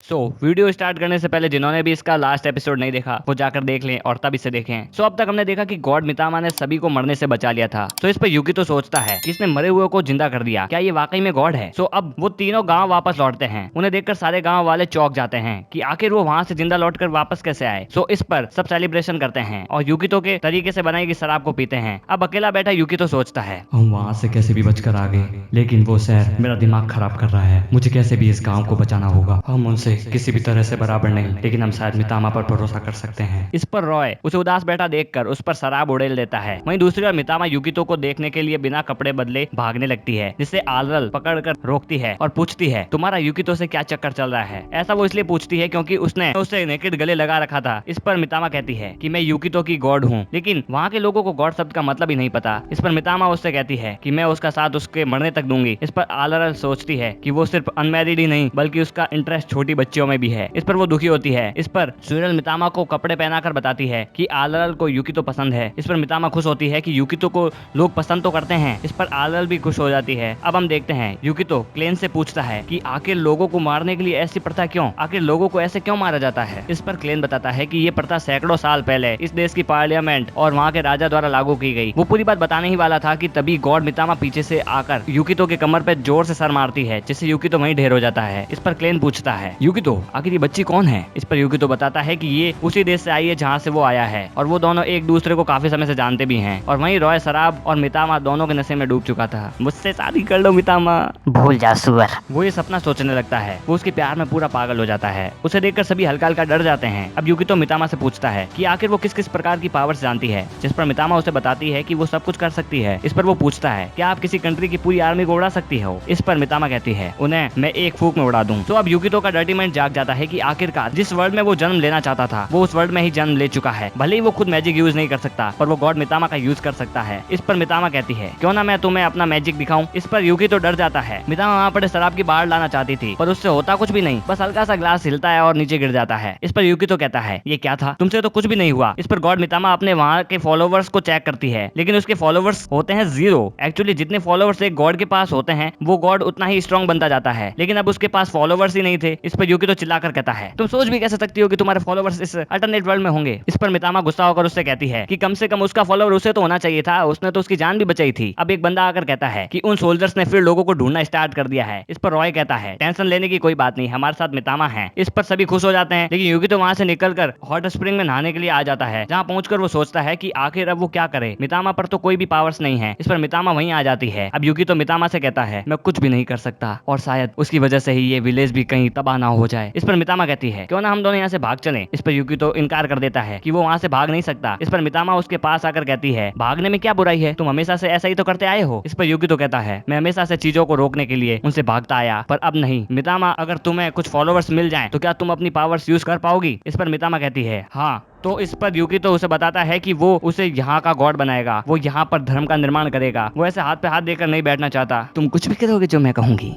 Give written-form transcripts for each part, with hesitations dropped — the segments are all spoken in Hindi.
वीडियो स्टार्ट करने से पहले जिन्होंने भी इसका लास्ट एपिसोड नहीं देखा वो जाकर देख लें और तब इसे देखें। अब तक हमने देखा कि गॉड मितामा ने सभी को मरने से बचा लिया था। इस पर युकी तो सोचता है कि इसने मरे हुए को जिंदा कर दिया, क्या ये वाकई में गॉड है। अब वो तीनों गांव वापस लौटते हैं। उन्हें देखकर सारे गांव वाले चौंक जाते हैं कि आखिर वो वहां से जिंदा लौटकर वापस कैसे आए। इस पर सब सेलिब्रेशन करते हैं और युकितो के तरीके से बनाई गई शराब को पीते हैं। अब अकेला बैठा युकितो सोचता है, हम वहाँ से कैसे भी बचकर आ गए, लेकिन वो शहर मेरा दिमाग खराब कर रहा है। मुझे कैसे भी इस गांव को बचाना होगा। हम उनसे किसी भी तरह से बराबर नहीं, लेकिन हम शायद मितामा पर भरोसा कर सकते हैं। इस पर रॉय उसे उदास बैठा देखकर उस पर शराब उड़ेल देता है। वहीं दूसरी ओर मितामा युकितो को देखने के लिए बिना कपड़े बदले भागने लगती है, जिससे आलरल पकड़कर रोकती है और पूछती है, तुम्हारा युकितो से क्या चक्कर चल रहा है। ऐसा वो इसलिए पूछती है क्योंकि उसने उसे नेकेड गले लगा रखा था। इस पर मितामा कहती है कि मैं युकितो की गॉड हूँ, लेकिन वहाँ के लोगों को गॉड शब्द का मतलब ही नहीं पता। इस पर मितामा उससे कहती है कि मैं उसका साथ उसके मरने तक दूंगी। इस पर आलरल सोचती है कि वो सिर्फ अनमैरिड ही नहीं बल्कि उसका इंटरेस्ट छोटी बच्चियों में भी है। इस पर वो दुखी होती है। इस पर सुरल मितामा को कपड़े पहनाकर बताती है कि आलरल को युकितो पसंद है। इस पर मितामा खुश होती है कि युकितो को लोग पसंद तो करते हैं। इस पर आलरल भी खुश हो जाती है। अब हम देखते हैं युकितो क्लेन से पूछता है कि आखिर लोगों को मारने के लिए ऐसी प्रथा क्यों, आखिर लोगों को ऐसे क्यों मारा जाता है। इस पर क्लेन बताता है कि ये प्रथा सैकड़ों साल पहले इस देश की पार्लियामेंट और वहाँ के राजा द्वारा लागू की गई। वो पूरी बात बताने ही वाला था कि तभी गॉड मितामा पीछे से आकर युकितो के कमर पे जोर से सर मारती है, जिससे युकितो वहीं ढेर हो जाता है। इस पर क्लेन पूछता है, युकितो आखिर ये बच्ची कौन है। इस पर युकितो बताता है कि ये उसी देश से आई है जहाँ से वो आया है और वो दोनों एक दूसरे को काफी समय से जानते भी हैं। और वहीं रॉय शराब और मितामा दोनों के नशे में डूब चुका था। मुझसे शादी कर लो मितामा, भूल जा सुअर। वो ये सपना सोचने लगता है। वो उसके प्यार में पूरा पागल हो जाता है। उसे देखकर सभी हल्का हल्का डर जाते हैं। अब युकितो मितामा से पूछता है कि आखिर वो किस किस प्रकार की पावर्स जानती है, जिस पर मितामा उसे बताती है कि वो सब कुछ कर सकती है। इस पर वो पूछता है क्या आप किसी कंट्री की पूरी आर्मी को उड़ा सकती हो। इस पर मितामा कहती है उन्हें मैं एक फूक में उड़ा दूं। अब युकितो का डर्टी माइंड जाग जाता है कि आखिरकार जिस वर्ल्ड में वो जन्म लेना चाहता था वो उस वर्ल्ड में ही जन्म ले चुका है। भले ही वो खुद मैजिक यूज नहीं कर सकता पर वो गॉड मितामा का यूज कर सकता है। इस पर मितामा कहती है क्यों ना मैं तुम्हें अपना मैजिक दिखाऊं। इस पर युकितो डर जाता है। मितामा वहाँ पड़े शराब की बाढ़ लाना चाहती थी पर उससे होता कुछ भी नहीं, बस हल्का सा ग्लास हिलता है और नीचे गिर जाता है। इस पर युकितो कहता है ये क्या था, तुमसे तो कुछ भी नहीं हुआ। इस पर गॉड मितामा अपने वहाँ के फॉलोवर्स को चेक करती है, लेकिन उसके फॉलोवर्स होते हैं 0। एक्चुअली जितने फॉलोवर्स एक गॉड के पास होते हैं वो गॉड उतना ही स्ट्रॉन्ग बनता जाता है, लेकिन अब उसके पास फॉलोवर्स ही नहीं थे। इस पर युकितो चिल्लाकर कहता है तुम सोच भी कैसे सकती हो कि तुम्हारे फॉलोवर्स इस अल्टरनेट वर्ल्ड में होंगे। इस पर मितामा गुस्सा होकर उससे कहती है कि कम से कम उसका फॉलोवर उसे तो होना चाहिए था, उसने तो उसकी जान भी बचाई थी। अब एक बंदा आकर कहता है कि उन सोल्जर्स ने फिर लोगों को ढूंढना स्टार्ट कर दिया है। इस पर रॉय कहता है टेंशन लेने की कोई बात नहीं, हमारे साथ मितामा है। इस पर सभी खुश हो जाते हैं, लेकिन युकितो वहां से निकलकर हॉट स्प्रिंग में नहाने के लिए आ जाता है, जहाँ पहुंचकर वो सोचता है कि आखिर अब वो क्या करे, मितामा पर तो कोई भी पावर्स नहीं है। इस पर मितामा वहीं आ जाती है। अब युकितो मितामा से कहता है मैं कुछ भी नहीं कर सकता और शायद उसकी वजह से ही ये विलेज भी कहीं तबाह ना हो जाए। इस पर मितामा कहती है क्यों ना हम दोनों यहाँ से भाग चलें। इस पर युकितो इनकार कर देता है कि वो वहाँ से भाग नहीं सकता। इस पर मितामा उसके पास आकर कहती है भागने में क्या बुराई है, तुम हमेशा से ऐसा ही तो करते आए हो। इस पर युकितो कहता है मैं हमेशा से चीजों को रोकने के लिए उनसे भागता आया पर अब नहीं। मितामा अगर तुम्हें कुछ फॉलोवर्स मिल जाएं तो क्या तुम अपनी पावर्स यूज कर पाओगी। इस पर मितामा कहती है हाँ। तो इस पर युकितो उसे बताता है कि वो उसे यहाँ का गॉड बनाएगा, वो यहाँ पर धर्म का निर्माण करेगा। वो ऐसे हाथ पे हाथ देकर नहीं बैठना चाहता। तुम कुछ भी करोगे जो मैं कहूंगी।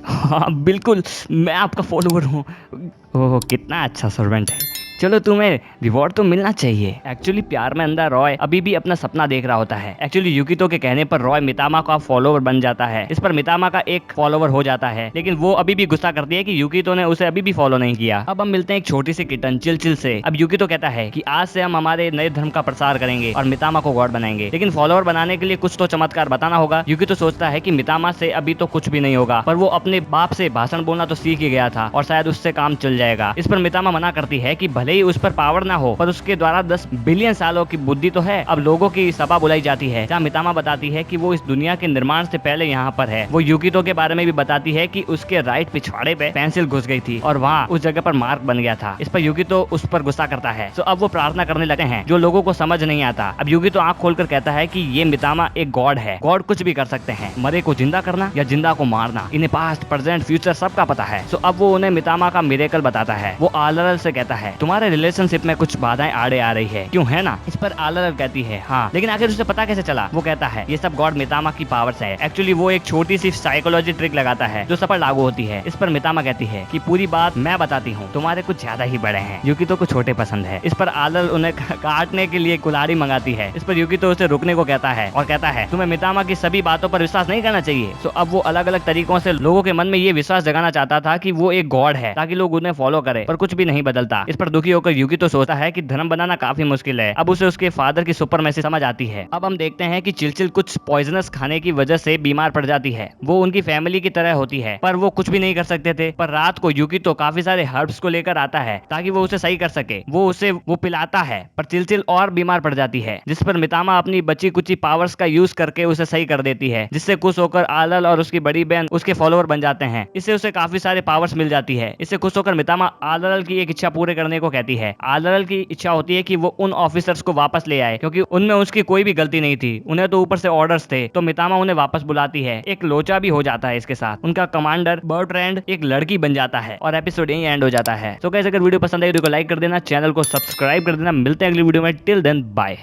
हाँ बिल्कुल, मैं आपका फॉलोवर हूँ। ओह कितना अच्छा सर्वेंट है, चलो तुम्हें रिवॉर्ड तो मिलना चाहिए। एक्चुअली प्यार में अंधा रॉय अभी भी अपना सपना देख रहा होता है। एक्चुअली युकितो के कहने पर रॉय मितामा का फॉलोवर बन जाता है। इस पर मितामा का एक फॉलोवर हो जाता है, लेकिन वो अभी भी गुस्सा करती है कि युकितो ने उसे अभी भी फॉलो नहीं किया। अब हम मिलते हैं एक छोटी सी किटन चिल से। अब युकितो कहता है कि आज से हम हमारे नए धर्म का प्रसार करेंगे और मितामा को गॉड बनाएंगे, लेकिन फॉलोवर बनाने के लिए कुछ तो चमत्कार बताना होगा। युकितो सोचता है कि मितामा से अभी तो कुछ भी नहीं होगा, पर वो अपने बाप से भाषण बोलना तो सीख ही गया था और शायद उससे काम चल जाएगा। इस पर मितामा मना करती है कि भले ही उस पर पावर ना हो पर उसके द्वारा 10 बिलियन सालों की बुद्धि तो है। अब लोगों की सभा बुलाई जाती है, जहाँ मितामा बताती है कि वो इस दुनिया के निर्माण से पहले यहाँ पर है। वो युकितो के बारे में भी बताती है कि उसके राइट पिछवाड़े पे पेंसिल घुस गई थी और वहाँ उस जगह पर मार्क बन गया था। इस पर युकितो उस पर गुस्सा करता है। तो अब वो प्रार्थना करने लगते हैं जो लोगों को समझ नहीं आता। अब युकितो आंख खोलकर कहता है कि ये मितामा एक गॉड है। गॉड कुछ भी कर सकते हैं, मरे को जिंदा करना या जिंदा को मारना, इन्हें पास्ट प्रेजेंट फ्यूचर सबका पता है। तो अब वो उन्हें मितामा का मिरेकल बताता है। वो आलरल से कहता है तुम्हारा हमारे रिलेशनशिप में कुछ बाधाएं आड़े आ रही है, क्यों है ना? इस पर आलर कहती है हाँ, लेकिन आखिर उसे पता कैसे चला? वो कहता है ये सब गॉड मितामा की पावर्स है। एक्चुअली वो एक छोटी सी साइकोलॉजी ट्रिक लगाता है जो सब पर लागू होती है। इस पर मितामा कहती है कि पूरी बात मैं बताती हूँ, तुम्हारे कुछ ज्यादा ही बड़े हैं, यूकितो को छोटे पसंद है। इस पर आलर उन्हें काटने के लिए कुल्हाड़ी मंगाती है। इस पर यूकितो उसे रुकने को कहता है और कहता है तुम्हें मितामा की सभी बातों पर विश्वास नहीं करना चाहिए। तो अब वो अलग अलग तरीकों से लोगों के मन में ये विश्वास जगाना चाहता था कि वो एक गॉड है ताकि लोग उन्हें फॉलो करें, पर कुछ भी नहीं बदलता। इस पर दुखी होकर यूकितो सोचता है कि धर्म बनाना काफी मुश्किल है। अब उसे उसके फादर की सुपर मैसेज समझ आती है। अब हम देखते हैं कि चिलचिल कुछ पॉइजनस खाने की वजह से बीमार पड़ जाती है। वो उनकी फैमिली की तरह होती है पर वो कुछ भी नहीं कर सकते थे। पर रात को यूकितो काफी सारे हर्ब्स को लेकर आता है ताकि वो उसे सही कर सके। वो पिलाता है पर चिलचिल और बीमार पड़ जाती है, जिस पर मितामा अपनी बची कुची पावर्स का यूज करके उसे सही कर देती है, जिससे खुश होकर आलल और उसकी बड़ी बहन उसके फॉलोअर बन जाते हैं। इससे उसे काफी सारे पावर्स मिल जाती है। इससे खुश होकर मितामा आलल की एक इच्छा पूरे करने को कहती है। आलल की इच्छा होती है कि वो उन ऑफिसर्स को वापस ले आए क्योंकि उनमें उसकी कोई भी गलती नहीं थी, उन्हें तो ऊपर से ऑर्डर्स थे। तो मितामा उन्हें वापस बुलाती है। एक लोचा भी हो जाता है इसके साथ। उनका कमांडर बर्ट्रैंड एक लड़की बन जाता है और एपिसोड यहीं एंड हो जाता है। तो गाइस अगर वीडियो पसंद आई तो लाइक कर देना, चैनल को सब्सक्राइब कर देना। मिलते हैं अगली वीडियो में। Till then bye.